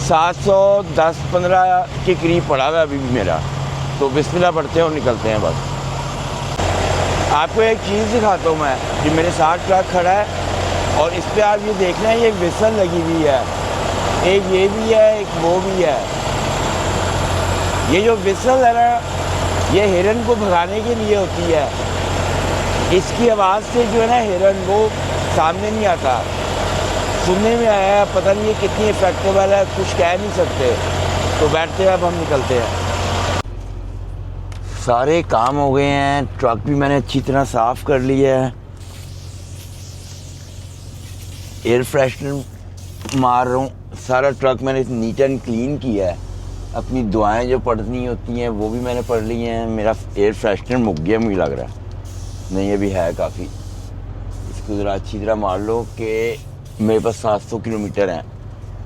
710-15 के करीब पड़ा हुआ अभी भी मेरा, तो बिस्मिल्लाह पढ़ते हैं और निकलते हैं बस। आपको एक चीज़ दिखाता हूँ मैं, जो मेरे साथ ट्रक खड़ा है और इस पर आप ये देखना है, ये विसल लगी हुई है, एक ये भी है, एक वो भी है। ये जो विसल है ना, ये हिरन को भगाने के लिए होती है। इसकी आवाज़ से जो है ना हिरन वो सामने नहीं आता। सुनने में आया है, पता नहीं ये कितनी इफेक्टिवल है, कुछ कह नहीं सकते। तो बैठते हैं, अब हम निकलते हैं। सारे काम हो गए हैं, ट्रक भी मैंने अच्छी तरह साफ़ कर लिया है, एयर फ्रेशनर मार रहा हूँ। सारा ट्रक मैंने नीट एंड क्लीन किया है। अपनी दुआएं जो पढ़नी होती हैं वो भी मैंने पढ़ ली हैं। मेरा एयर फ्रेशनर मुक गया मुझे लग रहा है, नहीं अभी है काफ़ी। इसको ज़रा अच्छी तरह मार लो कि मेरे पास 700 किलोमीटर हैं।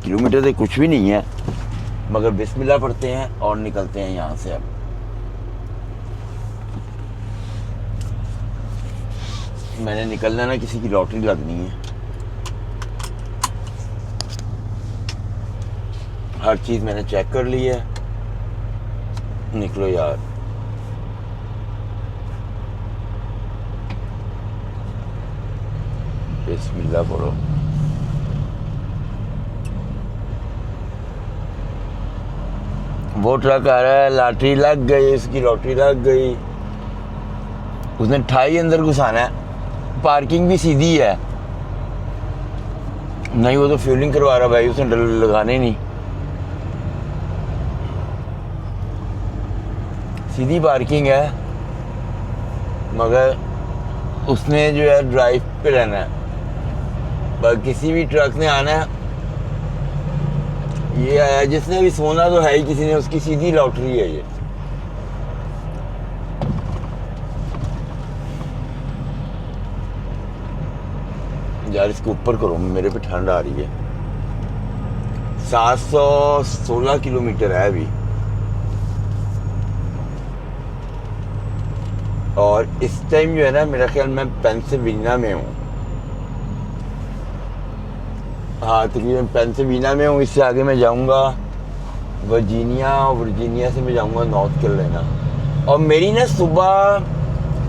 किलोमीटर से कुछ भी नहीं है, मगर बिस्मिल्लाह पढ़ते हैं और निकलते हैं यहाँ से। अब मैंने निकलना ना, किसी की लॉटरी लगनी है। हर चीज़ मैंने चेक कर ली है। निकलो यार। बिस्मिल्लाह पढ़ो। वो ट्रक आ रहा है, लॉटरी लग गई, इसकी लॉटरी लग गई। उसने ठाई अंदर घुसाना है। पार्किंग भी सीधी है, नहीं वो तो फ्यूलिंग करवा रहा भाई, उसने लगाने नहीं। सीधी पार्किंग है, मगर उसने जो है ड्राइव पे रहना है। पर किसी भी ट्रक ने आना है, ये आया जिसने भी सोना तो है ही किसी ने, उसकी सीधी लॉटरी है ये। यार इसको ऊपर करो, मेरे पे ठंड आ रही है। 716 किलोमीटर है अभी, और इस टाइम जो है ना मेरा ख्याल मैं पेंसिल्वेनिया में हूँ। हाँ तकरीबन पेंसिल्वेनिया में हूँ। इससे आगे मैं जाऊँगा वर्जीनिया, और वर्जीनिया से मैं जाऊँगा नॉर्थ कैरोलिना। और मेरी ना सुबह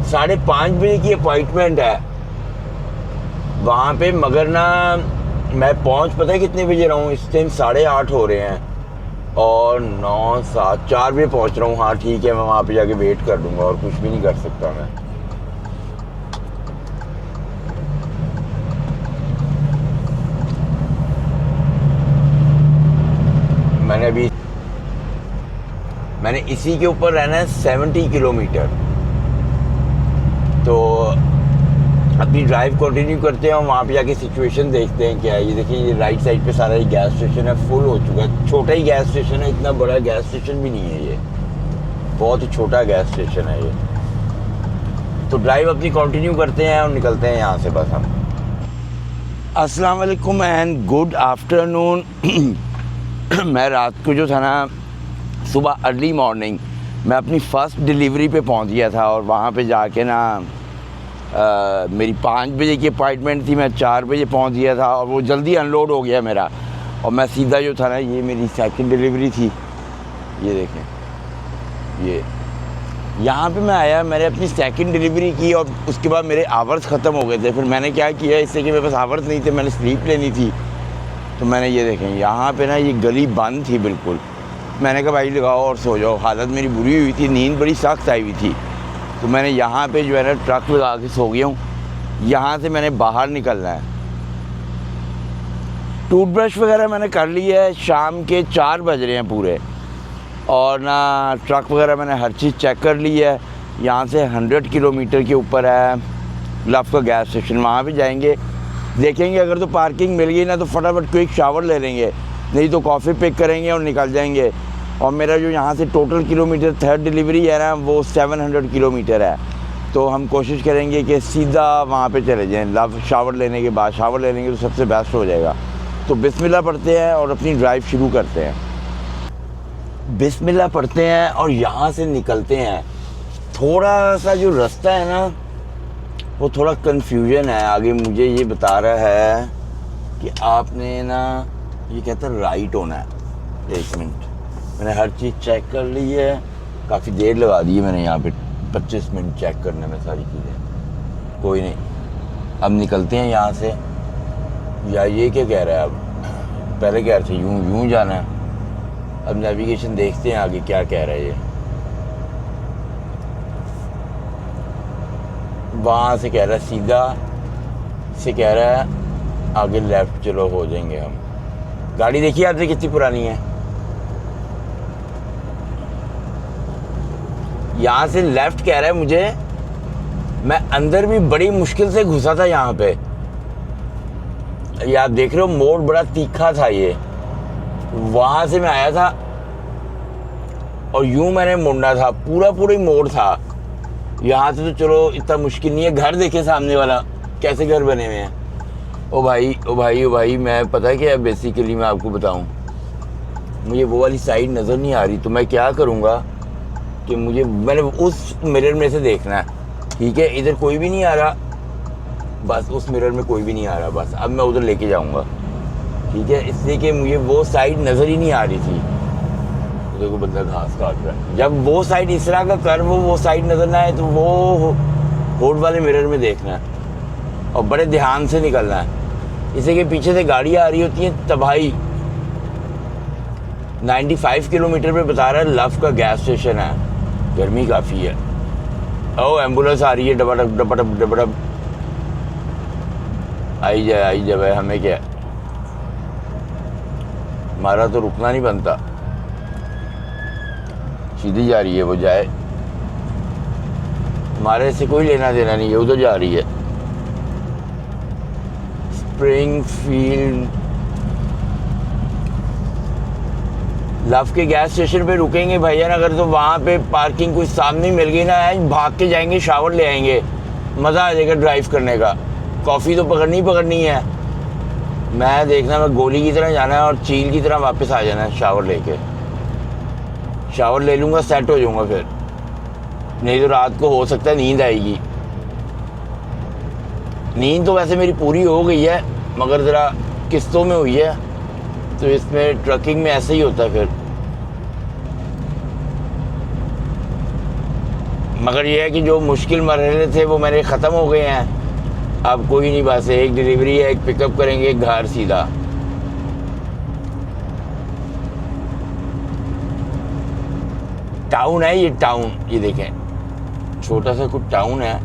5:30 बजे की अपॉइंटमेंट है वहाँ पे, मगर ना मैं पता है कितने बजे रहा हूँ? इस टाइम 8:30 हो रहे हैं, और 9, 7, 4 बजे पहुँच रहा हूँ। हाँ ठीक है, मैं वहाँ पे जाके वेट कर लूँगा, और कुछ भी नहीं कर सकता मैं। मैंने इसी के ऊपर रहना है 70 किलोमीटर। तो अपनी ड्राइव कंटिन्यू करते हैं और वहाँ पे जाके सिचुएशन देखते हैं क्या है। ये देखिए, ये राइट साइड पे सारा गैस स्टेशन है, फुल हो चुका है। छोटा ही गैस स्टेशन है, इतना बड़ा गैस स्टेशन भी नहीं है ये, बहुत ही छोटा गैस स्टेशन है ये। तो ड्राइव अपनी कंटिन्यू करते हैं और निकलते हैं यहाँ से बस हम। अस्सलाम वालेकुम एंड गुड आफ्टरनून। मैं रात को जो था ना, सुबह अर्ली मॉर्निंग मैं अपनी फ़र्स्ट डिलीवरी पे पहुँच गया था, और वहाँ पे जाके ना मेरी 5 बजे की अपॉइंटमेंट थी, मैं 4 बजे पहुंच गया था, और वो जल्दी अनलोड हो गया मेरा। और मैं सीधा जो था ना, ये मेरी सेकंड डिलीवरी थी। ये देखें, ये यहाँ पे मैं आया, मैंने अपनी सेकंड डिलीवरी की, और उसके बाद मेरे आवर्स ख़त्म हो गए थे। फिर मैंने क्या किया, इससे कि मेरे पास आवर्स नहीं थे, मैंने स्लीप लेनी थी, तो मैंने ये देखें यहाँ पर ना ये गली बंद थी बिल्कुल। मैंने कहा भाई लगाओ और सो जाओ। हालत मेरी बुरी हुई थी, नींद बड़ी सख्त आई हुई थी, तो मैंने यहाँ पे जो है ना ट्रक लगा के सो गया हूँ। यहाँ से मैंने बाहर निकलना है। टूथब्रश वगैरह मैंने कर लिया है, शाम के 4 बज रहे हैं पूरे, और ना ट्रक वगैरह मैंने हर चीज़ चेक कर ली है। यहाँ से 100 किलोमीटर के ऊपर है लव का गैस स्टेशन। वहाँ पे जाएंगे, देखेंगे अगर तो पार्किंग मिल गई ना तो फटाफट क्विक शावर ले लेंगे, नहीं तो कॉफ़ी पिक करेंगे और निकल जाएंगे। और मेरा जो यहाँ से टोटल किलोमीटर थर्ड डिलीवरी है ना वो 700 किलोमीटर है, तो हम कोशिश करेंगे कि सीधा वहाँ पे चले जाएं। लव शावर लेने के बाद, शावर ले लेंगे तो सबसे बेस्ट हो जाएगा। तो बिस्मिल्लाह पढ़ते हैं और अपनी ड्राइव शुरू करते हैं। बिस्मिल्लाह पढ़ते हैं और यहाँ से निकलते हैं। थोड़ा सा जो रास्ता है ना वो थोड़ा कन्फ्यूजन है। आगे मुझे ये बता रहा है कि आपने ना, ये कहता है राइट होना है। 1 मिनट, मैंने हर चीज़ चेक कर ली है, काफ़ी देर लगा दी है मैंने यहाँ पे 25 मिनट चेक करने में सारी चीज़ें। कोई नहीं, अब निकलते हैं यहाँ से। या ये क्या कह रहा है, अब पहले कह रहे थे यूं जाना है, अब नेविगेशन देखते हैं आगे क्या कह रहा है। ये वहाँ से कह रहा है सीधा से, कह रहा है आगे लेफ्ट चलो, हो जाएंगे हम। गाड़ी देखिए आपने कितनी पुरानी है। यहाँ से लेफ्ट कह रहा है मुझे, मैं अंदर भी बड़ी मुश्किल से घुसा था यहाँ पे। ये आप देख रहे हो मोड़ बड़ा तीखा था, ये वहां से मैं आया था और यूं मैंने मुड़ना था, पूरा ही मोड़ था। यहाँ से तो चलो इतना मुश्किल नहीं है। घर देखे सामने वाला, कैसे घर बने हुए हैं। ओ भाई मैं पता है क्या, बेसिकली मैं आपको बताऊं, मुझे वो वाली साइड नज़र नहीं आ रही, तो मैं क्या करूँगा कि मैंने उस मिरर में से देखना है, ठीक है। इधर कोई भी नहीं आ रहा, बस उस मिरर में कोई भी नहीं आ रहा, बस अब मैं उधर लेके जाऊँगा, ठीक है। इसलिए कि मुझे वो साइड नज़र ही नहीं आ रही थी। तो देखो बंदा घास काट रहा है। जब वो साइड इस तरह का कर वो साइड नज़र ना आए तो वो होड वाले मिरर में देखना है और बड़े ध्यान से निकलना है। इसे कि पीछे से गाड़ी आ रही होती है तबाही। 95 किलोमीटर पे बता रहा है लव का गैस स्टेशन है। गर्मी काफ़ी है। ओ एम्बुलेंस आ रही है, डबडब आई जाए भाई, हमें क्या, हमारा तो रुकना नहीं बनता। सीधी जा रही है, वो जाए, हमारे से कोई लेना देना नहीं है, उधर जा रही है। स्प्रिंगफील्ड लव के गैस स्टेशन पे रुकेंगे भैया, अगर तो वहाँ पे पार्किंग कुछ सामने मिल गई ना, भाग के जाएंगे, शावर ले आएंगे, मज़ा आ जाएगा ड्राइव करने का। कॉफ़ी तो पकड़नी है। मैं देखना, मैं गोली की तरह जाना है और चील की तरह वापस आ जाना है। शावर लेके, शावर ले लूँगा, सेट हो जाऊँगा फिर, नहीं तो रात को हो सकता है नींद आएगी। नींद तो वैसे मेरी पूरी हो गई है, मगर ज़रा किस्तों में हुई है, तो इसमें ट्रकिंग में ऐसे ही होता है फिर। मगर ये है कि जो मुश्किल मरहले थे वो मेरे ख़त्म हो गए हैं। अब कोई नहीं, बस एक डिलीवरी है, एक पिकअप करेंगे, एक घर सीधा। टाउन है ये, टाउन, ये देखें छोटा सा कुछ टाउन है,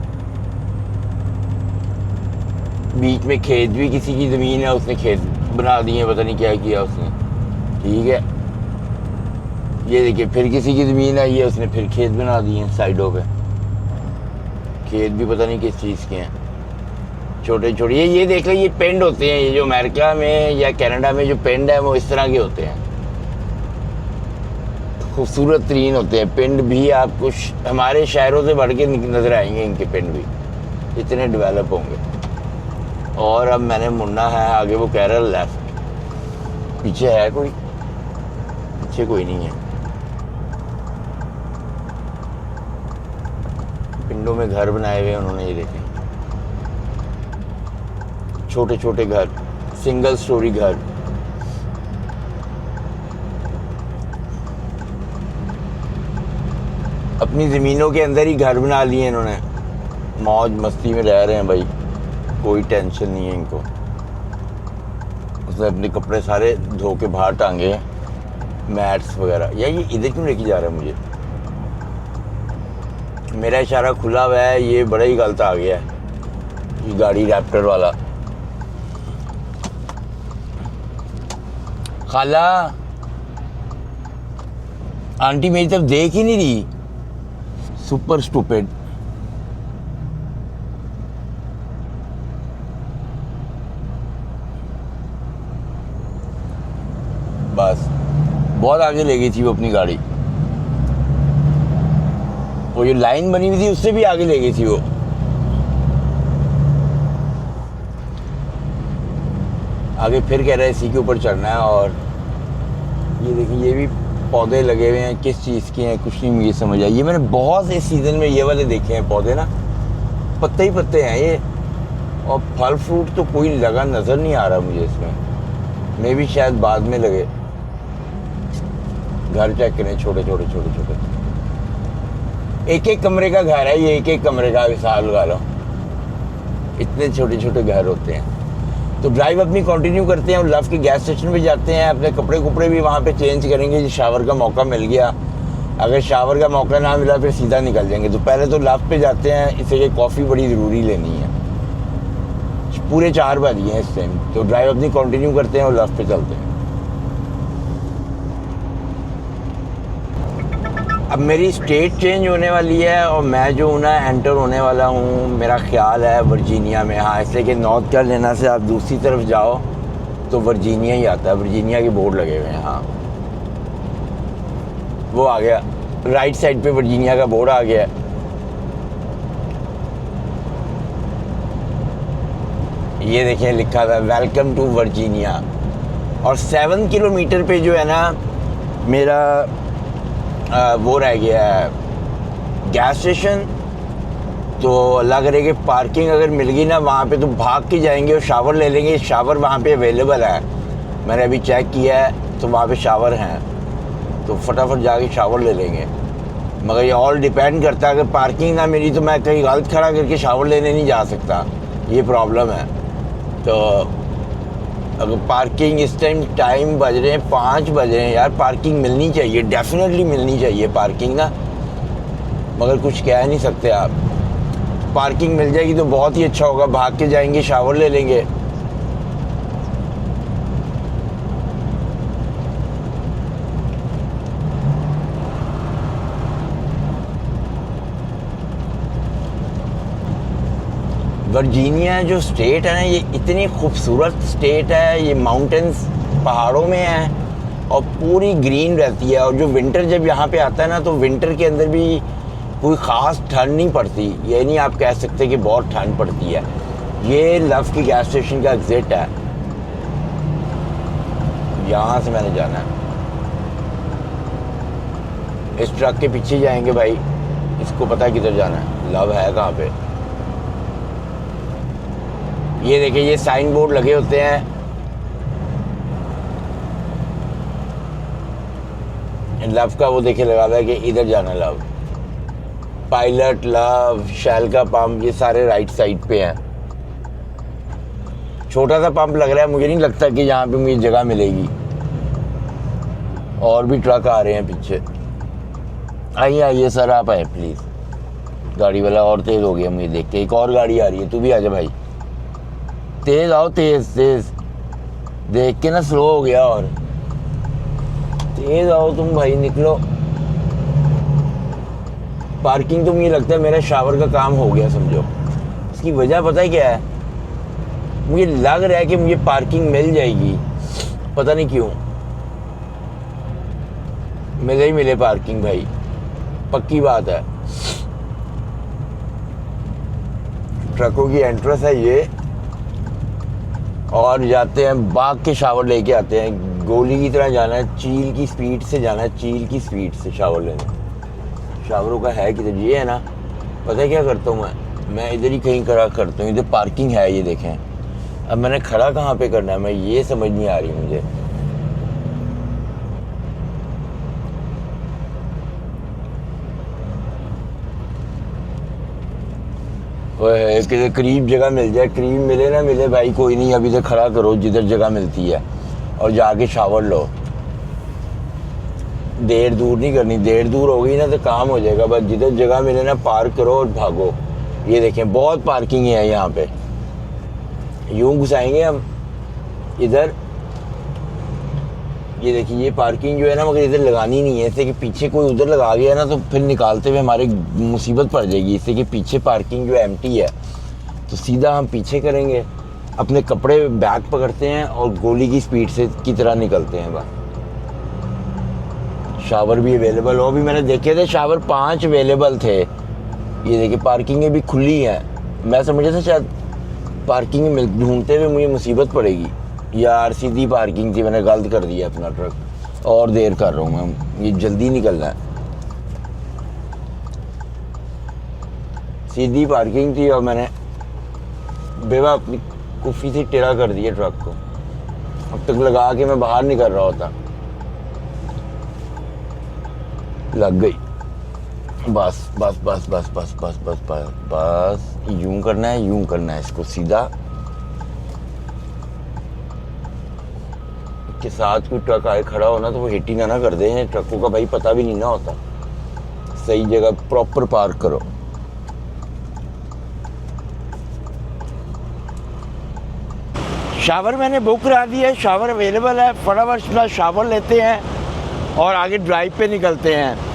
बीच में खेत भी, किसी की ज़मीन है उसने खेत बना दिए, पता नहीं क्या किया उसने, ठीक है। ये देखिए फिर किसी की ज़मीन है, ये उसने फिर खेत बना दिए साइडों पे। खेत भी पता नहीं किस चीज़ के हैं, छोटे छोटे। ये देख लें, ये पेंड होते हैं, ये जो अमेरिका में या कनाडा में जो पेंड है वो इस तरह के होते हैं, खूबसूरत तरीन होते हैं। पिंड भी आपको हमारे शहरों से बढ़ के नज़र आएंगे, इनके पिंड भी इतने डेवलप होंगे। और अब मैंने मुड़ना है आगे, वो कह रहा है लेफ्ट। पीछे है कोई? पीछे कोई नहीं है। पिंडों में घर बनाए हुए उन्होंने, ये देखें छोटे छोटे घर, सिंगल स्टोरी घर। अपनी ज़मीनों के अंदर ही घर बना लिए इन्होंने, मौज मस्ती में रह रहे हैं भाई, कोई टेंशन नहीं है इनको। उसने अपने कपड़े सारे धो के बाहर टांगे, मैट्स वगैरह। या ये इधर क्यों लेके जा रहा है मुझे? मेरा इशारा खुला हुआ है, ये बड़ा ही गलत आ गया है ये गाड़ी रैप्टर वाला। खाला, आंटी मेरी तरफ देख ही नहीं रही, सुपर स्टूपिड। बस बहुत आगे ले गई थी वो अपनी गाड़ी, वो जो लाइन बनी हुई थी उससे भी आगे ले गई थी वो। आगे फिर कह रहा है इसी के ऊपर चढ़ना है। और ये देखिए ये भी पौधे लगे हुए हैं, किस चीज़ के हैं कुछ नहीं मुझे समझ आई। ये मैंने बहुत से सीज़न में ये वाले देखे हैं पौधे ना, पत्ते ही पत्ते हैं ये, और फल फ्रूट तो कोई लगा नज़र नहीं आ रहा मुझे इसमें। मे भी शायद बाद में लगे। घर चेक करें, छोटे छोटे छोटे छोटे, एक एक कमरे का घर है ये, एक एक कमरे का हिसाब लगा लो, इतने छोटे छोटे घर होते हैं। तो ड्राइव अपनी कंटिन्यू करते हैं और लव के गैस स्टेशन पे जाते हैं, अपने कपड़े भी वहाँ पे चेंज करेंगे। शावर का मौका मिल गया, अगर शावर का मौका ना मिला फिर सीधा निकल जाएंगे। तो पहले तो लव पे जाते हैं, इसलिए कॉफ़ी बड़ी ज़रूरी लेनी है। पूरे 4 बज गए हैं इस टाइम। तो ड्राइव अपनी कंटिन्यू करते हैं और लव पे चलते हैं। अब मेरी स्टेट चेंज होने वाली है और मैं जो हूँ ना एंटर होने वाला हूँ, मेरा ख्याल है वर्जीनिया में। हाँ, इसलिए कि नॉर्थ कैरोलिना से आप दूसरी तरफ जाओ तो वर्जीनिया ही आता है, वर्जीनिया के बोर्ड लगे हुए हैं। हाँ, वो आ गया, राइट साइड पे वर्जीनिया का बोर्ड आ गया। ये देखिए लिखा था वेलकम टू वर्जीनिया। और 7 किलोमीटर पे जो है ना मेरा वो रह गया है गैस स्टेशन। तो अल्लाह करे कि पार्किंग अगर मिल गई ना वहाँ पे तो भाग के जाएंगे और शावर ले लेंगे। शावर वहाँ पे अवेलेबल है, मैंने अभी चेक किया है तो वहाँ पे शावर हैं, तो फटाफट जाके शावर ले लेंगे। मगर ये ऑल डिपेंड करता है, अगर पार्किंग ना मिली तो मैं कहीं गलत खड़ा करके शावर लेने नहीं जा सकता, ये प्रॉब्लम है। तो अगर पार्किंग इस टाइम बज रहे हैं 5 बज रहे हैं यार, पार्किंग मिलनी चाहिए, डेफिनेटली मिलनी चाहिए पार्किंग ना, मगर कुछ कह नहीं सकते आप। पार्किंग मिल जाएगी तो बहुत ही अच्छा होगा, भाग के जाएंगे शावर ले लेंगे। वर्जीनिया जो स्टेट है ना, ये इतनी खूबसूरत स्टेट है। ये माउंटेन्स पहाड़ों में है और पूरी ग्रीन रहती है। और जो विंटर जब यहाँ पे आता है ना, तो विंटर के अंदर भी कोई ख़ास ठंड नहीं पड़ती। ये नहीं आप कह सकते कि बहुत ठंड पड़ती है। ये लव की गैस स्टेशन का एग्जिट है, यहाँ से मैंने जाना है। इस ट्रक के पीछे जाएंगे भाई, इसको पता है किधर जाना है, लव है कहाँ पे। ये देखिए ये साइन बोर्ड लगे होते हैं, लव का वो देखिए लगा हुआ है कि इधर जाना लव। पायलट, लव, शेल का पंप, ये सारे राइट साइड पे हैं। छोटा सा पंप लग रहा है, मुझे नहीं लगता कि यहाँ पे मुझे जगह मिलेगी। और भी ट्रक आ रहे हैं पीछे। आइए सर आप आए प्लीज़। गाड़ी वाला और तेज़ हो गया मुझे देख के, एक और गाड़ी आ रही है, तू भी आ जा भाई, तेज़ आओ, तेज़ देख के ना स्लो हो गया। और तेज़ आओ तुम भाई, निकलो। पार्किंग तो मुझे लगता है मेरा शावर का काम हो गया समझो। इसकी वजह पता है क्या है, मुझे लग रहा है कि मुझे पार्किंग मिल जाएगी, पता नहीं क्यों। मिले ही मिले पार्किंग भाई, पक्की बात है। ट्रकों की एंट्रेंस है ये, और जाते हैं भाग के शावर लेके आते हैं। गोली की तरह जाना है, चील की स्पीड से जाना है, चील की स्पीड से शावर लेने। शावरों का है किधर, ये है ना, पता है क्या करता हूँ मैं इधर ही कहीं खड़ा करता हूँ। इधर पार्किंग है, ये देखें। अब मैंने खड़ा कहाँ पे करना है, मैं ये समझ नहीं आ रही मुझे। किधर करीब जगह मिल जाए, करीब मिले ना मिले भाई कोई नहीं, अभी तक खड़ा करो जिधर जगह मिलती है और जाके शावर लो। देर दूर नहीं करनी, देर दूर हो गई ना तो काम हो जाएगा। बस जिधर जगह मिले ना पार्क करो और भागो। ये देखें बहुत पार्किंग है यहाँ पे। यूं घुसाएंगे हम इधर, ये देखिए ये पार्किंग जो है ना, मगर इधर लगानी नहीं है, इससे कि पीछे कोई उधर लगा गया ना तो फिर निकालते हुए हमारे मुसीबत पड़ जाएगी। इससे कि पीछे पार्किंग जो एम्प्टी है, तो सीधा हम पीछे करेंगे, अपने कपड़े बैग पकड़ते हैं और गोली की स्पीड से की तरह निकलते हैं बस। शावर भी अवेलेबल हो, अभी मैंने देखे थे शावर 5 अवेलेबल थे। ये देखिए पार्किंगें भी खुली हैं। मैं समझा था शायद पार्किंग में ढूंढते हुए मुझे मुसीबत पड़ेगी, यार सीधी पार्किंग थी, मैंने गलत कर दिया अपना ट्रक। और देर कर रहा हूँ मैं, ये जल्दी निकलना है। सीधी पार्किंग थी और मैंने बेवा अपनी कुफी से टेढ़ा कर दिया ट्रक को। अब तक लगा के मैं बाहर नहीं कर रहा होता, लग गई। बस बस बस बस बस बस बस बस बस यूं करना है, यूं करना है इसको सीधा। के साथ कोई ट्रक आए खड़ा हो ना तो वो हिट ही ना कर दे, ट्रकों का भाई पता भी नहीं ना होता। सही जगह प्रॉपर पार्क करो। शावर मैंने बुक करा दिया है, शावर अवेलेबल है, फटाफट अपना शावर लेते हैं और आगे ड्राइव पे निकलते हैं।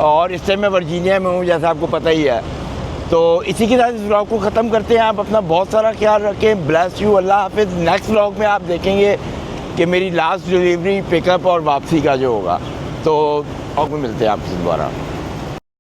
और इस टाइम मैं वर्जीनिया में हूँ, जैसा आपको पता ही है। तो इसी के साथ इस व्लॉग को ख़त्म करते हैं। आप अपना बहुत सारा ख्याल रखें। ब्लेस यू, अल्लाह हाफिज़। नेक्स्ट व्लॉग में आप देखेंगे कि मेरी लास्ट डिलीवरी, पिकअप और वापसी का जो होगा। तो और में मिलते हैं आपसे दोबारा।